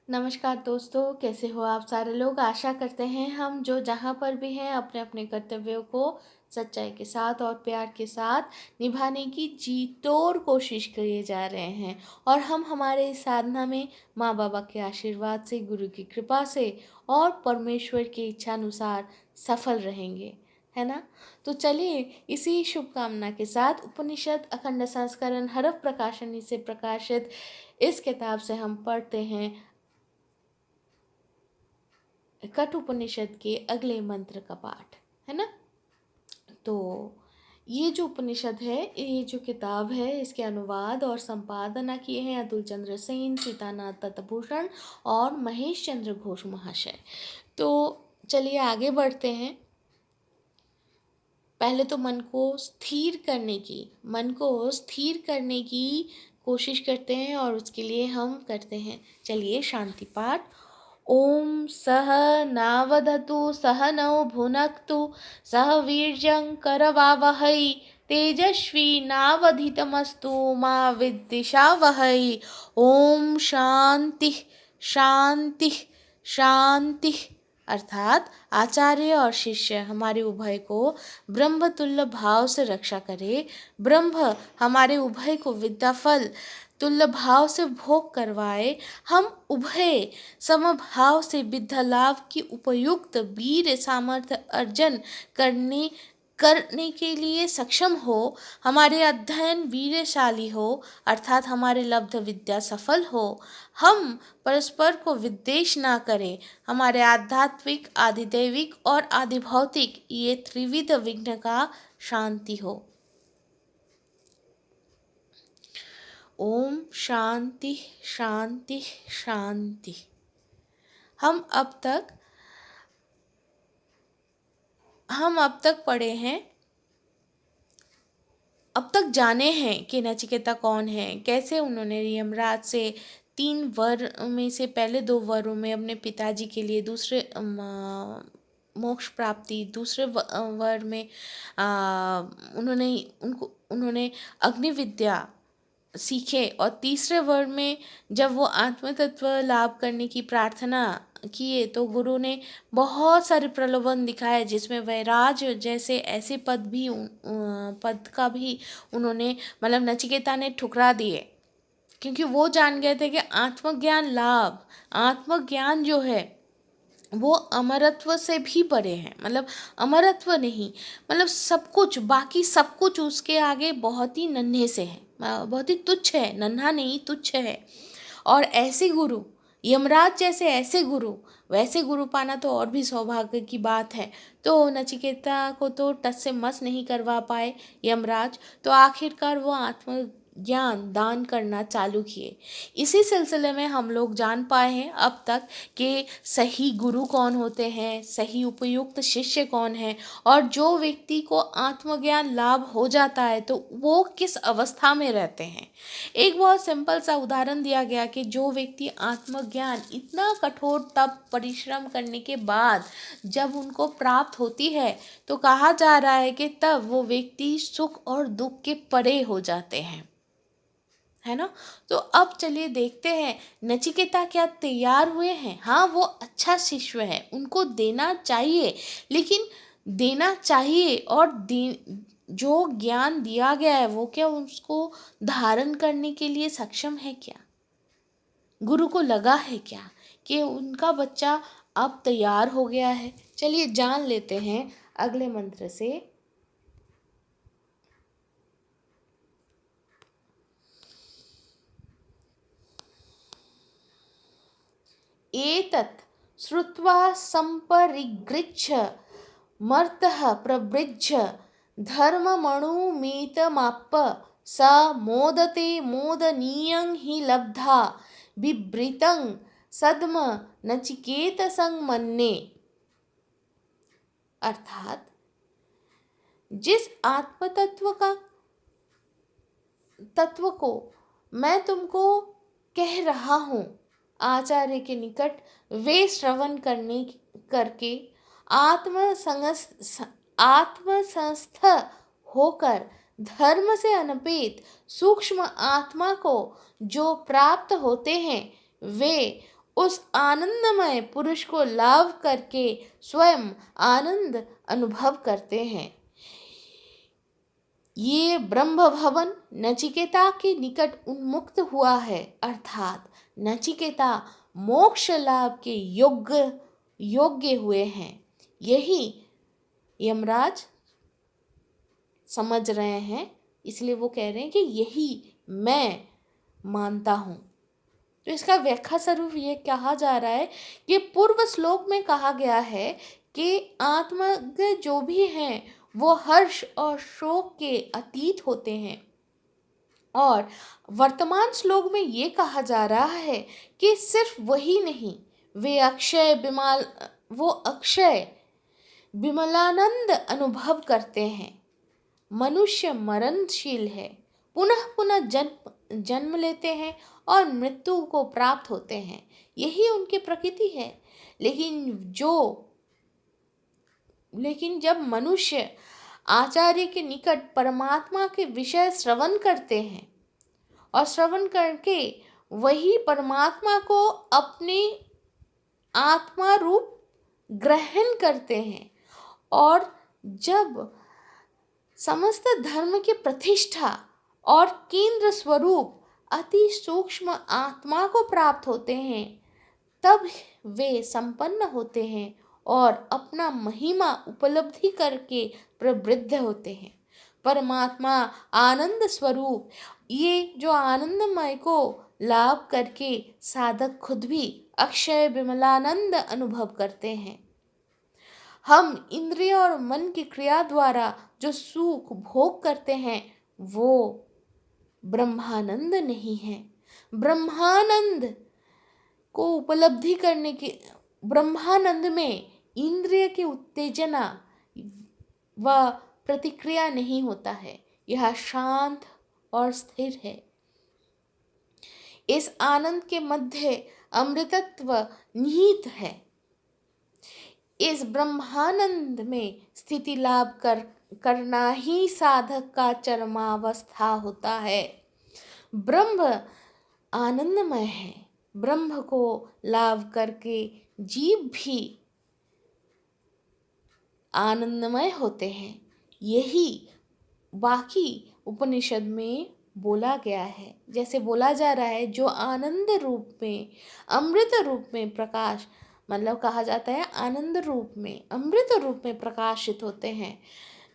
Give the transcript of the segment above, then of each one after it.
नमस्कार दोस्तों, कैसे हो आप सारे लोग। आशा करते हैं हम जो जहाँ पर भी हैं अपने अपने कर्तव्यों को सच्चाई के साथ और प्यार के साथ निभाने की जी तोड़ कोशिश किए जा रहे हैं। और हम हमारे इस साधना में माँ बाबा के आशीर्वाद से, गुरु की कृपा से और परमेश्वर की इच्छानुसार सफल रहेंगे, है ना। तो चलिए इसी शुभकामना के साथ उपनिषद अखंड संस्करण हरफ प्रकाशनी से प्रकाशित इस किताब से हम पढ़ते हैं कठोपनिषद के अगले मंत्र का पाठ, है ना। तो ये जो उपनिषद है, ये जो किताब है, इसके अनुवाद और संपादना किए हैं अतुल चंद्र सेन, सीतानाथ तत्भूषण और महेश चंद्र घोष महाशय। तो चलिए आगे बढ़ते हैं। पहले तो मन को स्थिर करने की कोशिश करते हैं और उसके लिए हम करते हैं, चलिए शांति पाठ। ओम सह नावधतु सह नौ भुनक्तु सह वीर्यं करवावहै तेजस्वी नावधितमस्तु मा विद्विषावहै। ओम शांति शांति शांति। अर्थात आचार्य और शिष्य हमारे उभय को ब्रह्मतुल्य भाव से रक्षा करे, ब्रह्म हमारे उभय को विद्या फल तुल्य भाव से भोग करवाए, हम उभय समभाव से विद्या लाभ की उपयुक्त वीर सामर्थ्य अर्जन करने करने के लिए सक्षम हो, हमारे अध्ययन वीरशाली हो, अर्थात हमारे लब्ध विद्या सफल हो, हम परस्पर को विद्वेष ना करें, हमारे आध्यात्मिक आधिदैविक और आधिभौतिक ये त्रिविध विघ्न का शांति हो। ओम शांति शांति शांति। हम अब तक पढ़े हैं, अब तक जाने हैं कि नचिकेता कौन है, कैसे उन्होंने यमराज से 3 वर में से पहले 2 वरों में अपने पिताजी के लिए, दूसरे मोक्ष प्राप्ति, दूसरे वर में उन्होंने अग्नि विद्या सीखे और तीसरे वर में जब वो आत्म तत्व लाभ करने की प्रार्थना किए तो गुरु ने बहुत सारे प्रलोभन दिखाए, जिसमें वैराज जैसे ऐसे पद का भी उन्होंने मतलब नचिकेता ने ठुकरा दिए, क्योंकि वो जान गए थे कि आत्मज्ञान लाभ, आत्मज्ञान जो है वो अमरत्व से भी परे हैं। मतलब अमरत्व नहीं, मतलब सब कुछ, बाकी सब कुछ उसके आगे बहुत ही नन्हे से है, बहुत ही तुच्छ है, नन्हा नहीं तुच्छ है। और ऐसे गुरु, यमराज जैसे ऐसे गुरु, वैसे गुरु पाना तो और भी सौभाग्य की बात है। तो नचिकेता को तो टस से मस नहीं करवा पाए यमराज, तो आखिरकार वो आत्मज्ञान दान करना चालू किए। इसी सिलसिले में हम लोग जान पाए हैं अब तक कि सही गुरु कौन होते हैं, सही उपयुक्त शिष्य कौन है, और जो व्यक्ति को आत्मज्ञान लाभ हो जाता है तो वो किस अवस्था में रहते हैं। एक बहुत सिंपल सा उदाहरण दिया गया कि जो व्यक्ति आत्मज्ञान इतना कठोर तप परिश्रम करने के बाद जब उनको प्राप्त होती है तो कहा जा रहा है कि तब वो व्यक्ति सुख और दुख के परे हो जाते हैं, है ना। तो अब चलिए देखते हैं नचिकेता क्या तैयार हुए हैं। हाँ, वो अच्छा शिष्य है, उनको देना चाहिए, लेकिन देना चाहिए और जो ज्ञान दिया गया है वो क्या उसको धारण करने के लिए सक्षम है क्या? गुरु को लगा है क्या कि उनका बच्चा अब तैयार हो गया है? चलिए जान लेते हैं अगले मंत्र से। एतत् श्रुत्वा सम्परिगृह्य मर्तः प्रवृज्य धर्ममणुमेतमाप्य स मोदते मोदनीयं हि लब्धा बिभृतं सद्म नचिकेतसं मन्ये। अर्थात जिस तत्व को मैं तुमको कह रहा हूँ, आचार्य के निकट वे श्रवण करके आत्मसंस्थ होकर धर्म से अनपेत सूक्ष्म आत्मा को जो प्राप्त होते हैं, वे उस आनंदमय पुरुष को लाभ करके स्वयं आनंद अनुभव करते हैं। ये ब्रह्म भवन नचिकेता के निकट उन्मुक्त हुआ है, अर्थात नचिकेता मोक्ष लाभ के योग्य हुए हैं। यही यमराज समझ रहे हैं, इसलिए वो कह रहे हैं कि यही मैं मानता हूँ। तो इसका व्याख्या स्वरूप ये कहा जा रहा है कि पूर्व श्लोक में कहा गया है कि आत्मज्ञ जो भी हैं वो हर्ष और शोक के अतीत होते हैं, और वर्तमान श्लोक में ये कहा जा रहा है कि सिर्फ वही नहीं, वो अक्षय विमलानंद अनुभव करते हैं। मनुष्य मरणशील है, पुनः पुनः जन्म लेते हैं और मृत्यु को प्राप्त होते हैं, यही उनकी प्रकृति है। लेकिन जब मनुष्य आचार्य के निकट परमात्मा के विषय श्रवण करते हैं और श्रवण करके वही परमात्मा को अपने आत्मा रूप ग्रहण करते हैं, और जब समस्त धर्म की प्रतिष्ठा और केंद्र स्वरूप अति सूक्ष्म आत्मा को प्राप्त होते हैं, तब वे संपन्न होते हैं और अपना महिमा उपलब्धि करके प्रवृद्ध होते हैं। परमात्मा आनंद स्वरूप ये जो आनंदमय को लाभ करके साधक खुद भी अक्षय विमलानंद अनुभव करते हैं। हम इंद्रिय और मन की क्रिया द्वारा जो सुख भोग करते हैं वो ब्रह्मानंद नहीं है। ब्रह्मानंद को उपलब्धि करने के ब्रह्मानंद में इंद्रिय की उत्तेजना व प्रतिक्रिया नहीं होता है, यह शांत और स्थिर है। इस आनंद के मध्य अमृतत्व निहित है। इस ब्रह्मानंद में स्थिति लाभ करना ही साधक का चरमावस्था होता है। ब्रह्म आनंदमय है, ब्रह्म को लाभ करके जीव भी आनंदमय होते हैं। यही बाकी उपनिषद में बोला गया है। जैसे बोला जा रहा है जो आनंद रूप में अमृत रूप में प्रकाश, मतलब कहा जाता है आनंद रूप में अमृत रूप में प्रकाशित होते हैं,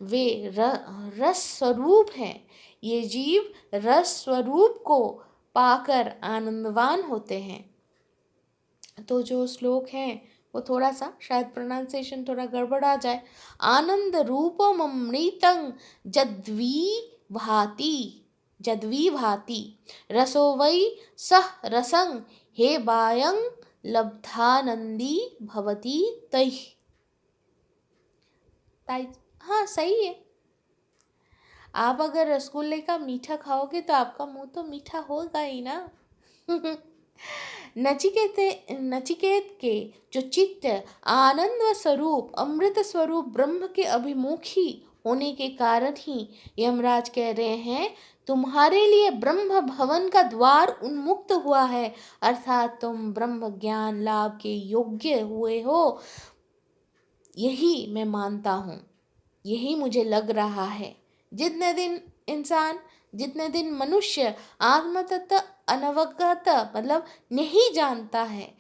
वे रस स्वरूप हैं। ये जीव रस स्वरूप को पाकर आनंदवान होते हैं। तो जो श्लोक है वो थोड़ा सा शायद प्रोनाउंसिएशन थोड़ा गड़बड़ आ जाए। आनंद रूपम अमृतं जद्वी भाति रसो वै सह रसं हे बायं लब्धानंदी भवति तैः। हाँ सही है। आप अगर रसगुल्ले का मीठा खाओगे तो आपका मुंह तो मीठा होगा ही ना। नचिकेत के जो चित्त आनंद स्वरूप अमृत स्वरूप ब्रह्म के अभिमुखी होने के कारण ही यमराज कह रहे हैं तुम्हारे लिए ब्रह्म भवन का द्वार उन्मुक्त हुआ है, अर्थात तुम ब्रह्म ज्ञान लाभ के योग्य हुए हो। यही मैं मानता हूँ, यही मुझे लग रहा है। जितने दिन मनुष्य आत्मतत्व अनवगत मतलब नहीं जानता है,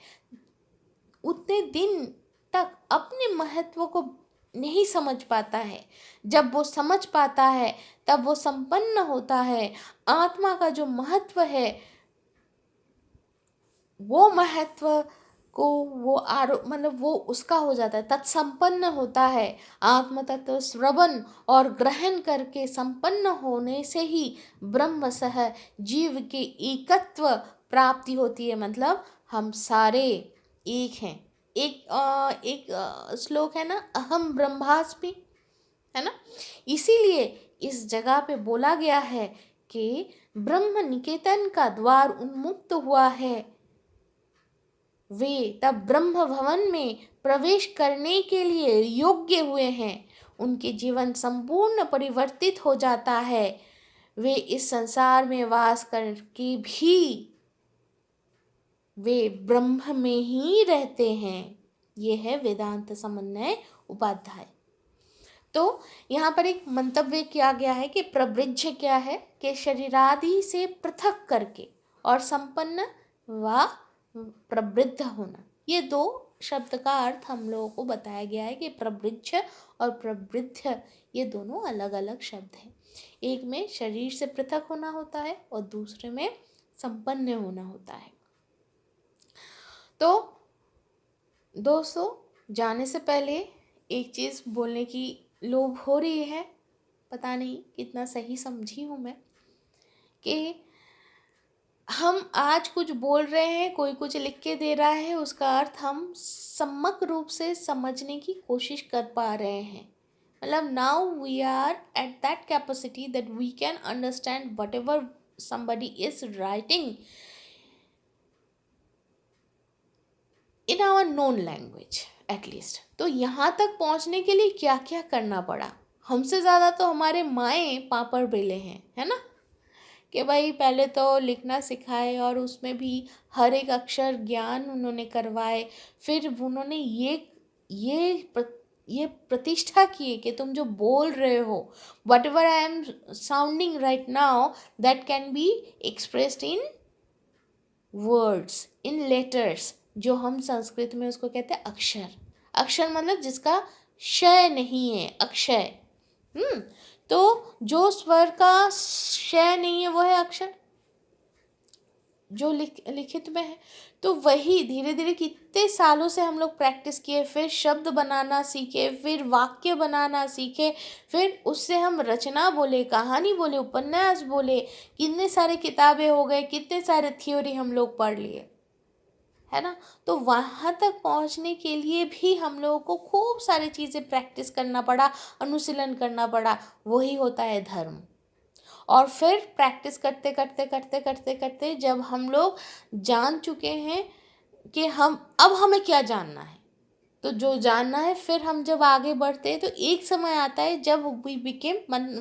उतने दिन तक अपने महत्व को नहीं समझ पाता है। जब वो समझ पाता है तब वो संपन्न होता है। आत्मा का जो महत्व है वो महत्व को वो उसका हो जाता है, तत्संपन्न होता है। आत्म तत्व श्रवण और ग्रहण करके संपन्न होने से ही ब्रह्म सह जीव के एकत्व प्राप्ति होती है। मतलब हम सारे एक हैं। एक श्लोक है ना, अहम ब्रह्मास्मि, है ना। इसीलिए इस जगह पे बोला गया है कि ब्रह्म निकेतन का द्वार उन्मुक्त हुआ है। वे तब ब्रह्म भवन में प्रवेश करने के लिए योग्य हुए हैं। उनके जीवन संपूर्ण परिवर्तित हो जाता है। वे इस संसार में वास करके भी वे ब्रह्म में ही रहते हैं। ये है वेदांत समन्वय उपाध्याय। तो यहाँ पर एक मंतव्य किया गया है कि प्रवृज्झ क्या है कि शरीरादि से पृथक करके और संपन्न व प्रवृद्ध होना। ये दो शब्द का अर्थ हम लोगों को बताया गया है कि प्रवृज्झ और प्रवृद्ध ये दोनों अलग अलग शब्द हैं। एक में शरीर से पृथक होना होता है और दूसरे में संपन्न होना होता है। तो दोस्तों, जाने से पहले एक चीज़ बोलने की लोभ हो रही है, पता नहीं कितना सही समझी हूँ मैं, कि हम आज कुछ बोल रहे हैं, कोई कुछ लिख के दे रहा है, उसका अर्थ हम सम्यक रूप से समझने की कोशिश कर पा रहे हैं। मतलब now we are at that capacity that we can understand whatever somebody is writing in our known language at least। तो यहाँ तक पहुँचने के लिए क्या क्या करना पड़ा। हमसे ज़्यादा तो हमारे माएँ पापड़ बेले हैं, है ना, कि भाई पहले तो लिखना सिखाए और उसमें भी हर एक अक्षर ज्ञान उन्होंने करवाए। फिर उन्होंने ये प्रतिष्ठा की कि तुम जो बोल रहे हो, what ever I am sounding right now, that can be expressed in words, in letters, जो हम संस्कृत में उसको कहते हैं अक्षर। अक्षर मतलब जिसका क्षय नहीं है, अक्षय। तो जो स्वर का क्षय नहीं है वो है अक्षर, जो लिखित में है। तो वही धीरे धीरे कितने सालों से हम लोग प्रैक्टिस किए, फिर शब्द बनाना सीखे, फिर वाक्य बनाना सीखे, फिर उससे हम रचना बोले, कहानी बोले, उपन्यास बोले, कितने सारे किताबें हो गए, कितने सारे थ्योरी हम लोग पढ़ लिए, है ना। तो वहाँ तक पहुँचने के लिए भी हम लोगों को खूब सारी चीज़ें प्रैक्टिस करना पड़ा, अनुशीलन करना पड़ा। वही होता है धर्म। और फिर प्रैक्टिस करते करते करते करते करते जब हम लोग जान चुके हैं कि अब हमें क्या जानना है, तो जो जानना है, फिर हम जब आगे बढ़ते हैं तो एक समय आता है जब वी बिकेम,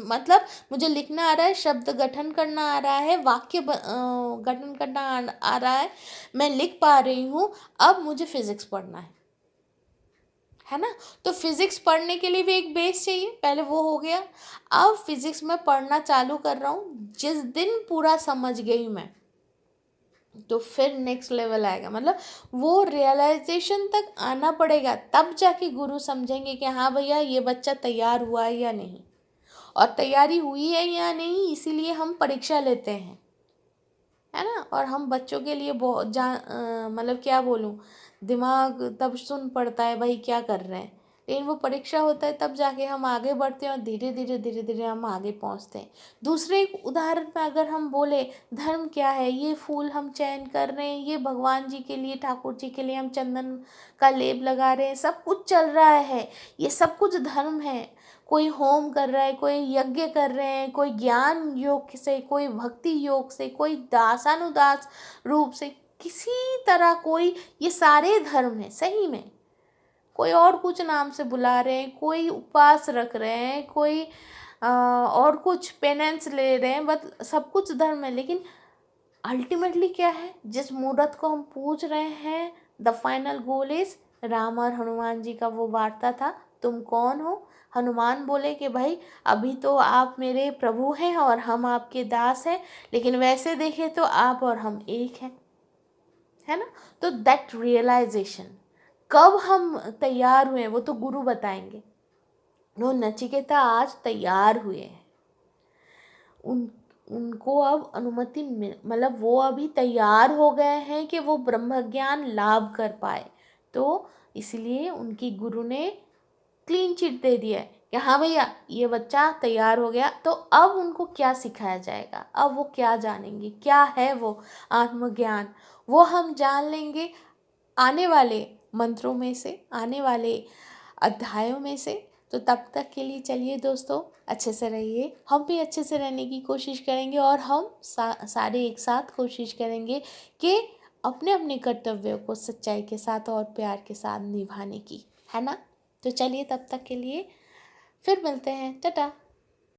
मतलब मुझे लिखना आ रहा है, शब्द गठन करना आ रहा है, वाक्य गठन करना आ रहा है, मैं लिख पा रही हूँ। अब मुझे फिजिक्स पढ़ना है ना। तो फिजिक्स पढ़ने के लिए भी एक बेस चाहिए, पहले वो हो गया। अब फिजिक्स में पढ़ना चालू कर रहा हूँ, जिस दिन पूरा समझ गई मैं, तो फिर नेक्स्ट लेवल आएगा। मतलब वो रियलाइजेशन तक आना पड़ेगा, तब जाके गुरु समझेंगे कि हाँ भैया ये बच्चा तैयार हुआ है या नहीं, और तैयारी हुई है या नहीं, इसीलिए हम परीक्षा लेते हैं, है ना। और हम बच्चों के लिए बहुत मतलब क्या बोलूँ, दिमाग तब सुन पड़ता है भाई क्या कर रहे हैं, लेकिन वो परीक्षा होता है तब जाके हम आगे बढ़ते हैं और धीरे धीरे धीरे धीरे हम आगे पहुंचते हैं। दूसरे एक उदाहरण में अगर हम बोले, धर्म क्या है, ये फूल हम चयन कर रहे हैं, ये भगवान जी के लिए, ठाकुर जी के लिए हम चंदन का लेप लगा रहे हैं, सब कुछ चल रहा है, ये सब कुछ धर्म है। कोई होम कर रहा है, कोई यज्ञ कर रहे हैं, कोई ज्ञान योग से, कोई भक्ति योग से, कोई दासानुदास रूप से, किसी तरह कोई, ये सारे धर्म हैं सही में। कोई और कुछ नाम से बुला रहे हैं, कोई उपवास रख रहे हैं, कोई और कुछ पेनेंस ले रहे हैं, बट सब कुछ धर्म है। लेकिन अल्टीमेटली क्या है, जिस मूर्त को हम पूज रहे हैं, the final goal is, Ram और हनुमान जी का वो वार्ता था, तुम कौन हो। हनुमान बोले कि भाई अभी तो आप मेरे प्रभु हैं और हम आपके दास हैं, लेकिन वैसे देखें तो आप और हम एक हैं, है ना। तो दैट रियलाइजेशन कब हम तैयार हुए वो तो गुरु बताएंगे। वो नचिकेता आज तैयार हुए हैं, उनको अब अनुमति मतलब वो अभी तैयार हो गए हैं कि वो ब्रह्म ज्ञान लाभ कर पाए। तो इसलिए उनकी गुरु ने क्लीन चिट दे दिया है कि हाँ भैया ये बच्चा तैयार हो गया। तो अब उनको क्या सिखाया जाएगा, अब वो क्या जानेंगे, क्या है वो आत्मज्ञान, वो हम जान लेंगे आने वाले मंत्रों में से, आने वाले अध्यायों में से। तो तब तक के लिए चलिए दोस्तों, अच्छे से रहिए, हम भी अच्छे से रहने की कोशिश करेंगे, और हम सारे एक साथ कोशिश करेंगे कि अपने अपने कर्तव्यों को सच्चाई के साथ और प्यार के साथ निभाने की, है ना। तो चलिए तब तक के लिए फिर मिलते हैं, टाटा।